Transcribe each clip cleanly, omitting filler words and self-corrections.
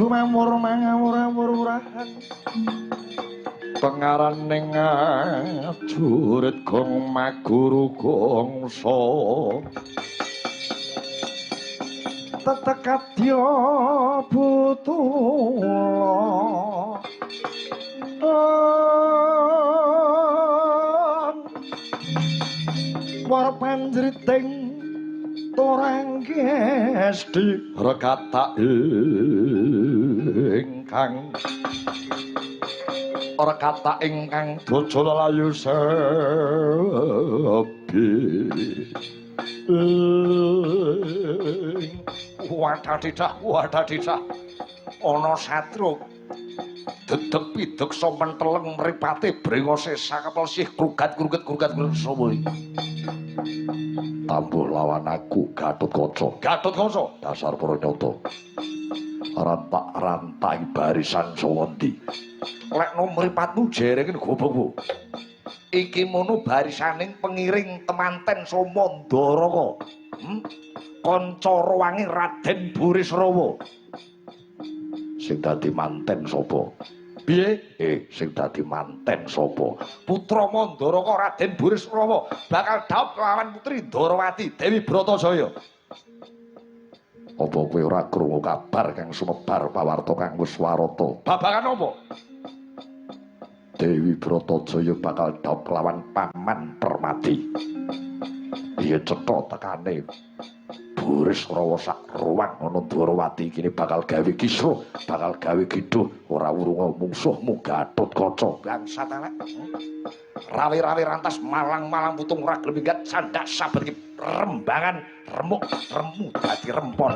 Dumamur mangawur-awur-urahan pengaraning jurit gong maguru gongso tetekadya butula war panjriting Torangges di rekata ingkang rekata ingkang dojo layu sebi wadadidah ana satru dedeg pideg somen teleng mripate brengose sakepel sih krugat-kruget sapa iki tambuh lawan aku Gatotkaca dasar para nyata rantak-rantai barisan sawendi lek no mripatmu jereng gobong iki mono barisaning pengiring temanten Samandaraka kanca rowange Raden Burisrawa sing dadi manten sapa piye sing dadi manten sapa putra Mandaraka Raden Burisrawa bakal dhaup lawan putri Ndarawati Dewi Bratajaya apa kowe ora krungu kabar kang sumebar pawarta kang wis warata babagan apa Dewi Bratajaya bakal dhaup lawan Paman Permati iya cetha tekane Burisrawa sak ruwang ana Ndarawati kene bakal gawe kisruh bakal gawe giduh ora wurunga mungsuhmu Gatotkaca bangsat elek rawi-rawi rantas malang-malang putung ora gelem minggat sandak saben iki rembangan remuk remu dadi rempon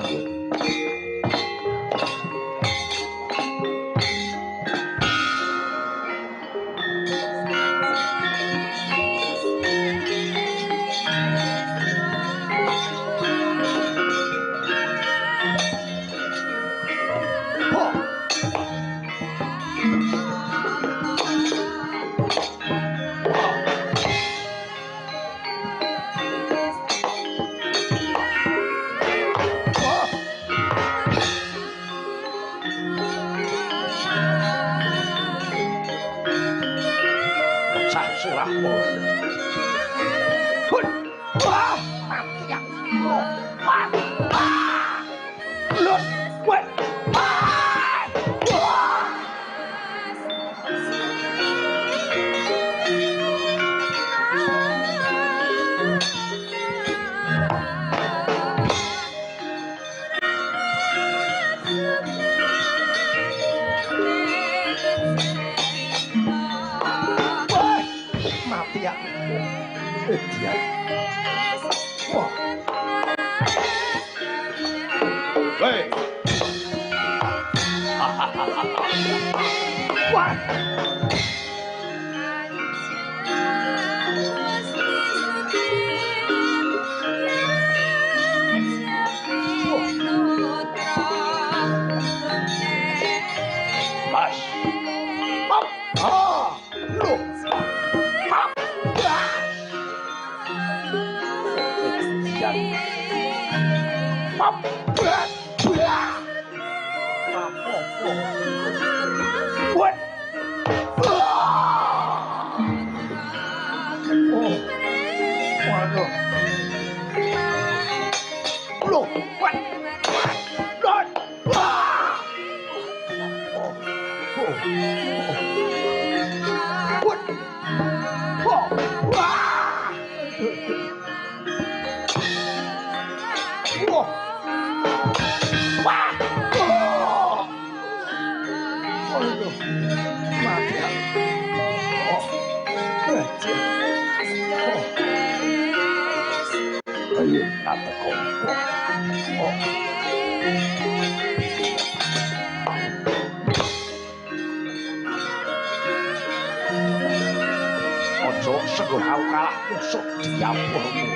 sungguh aku kalah musuh diampurmu.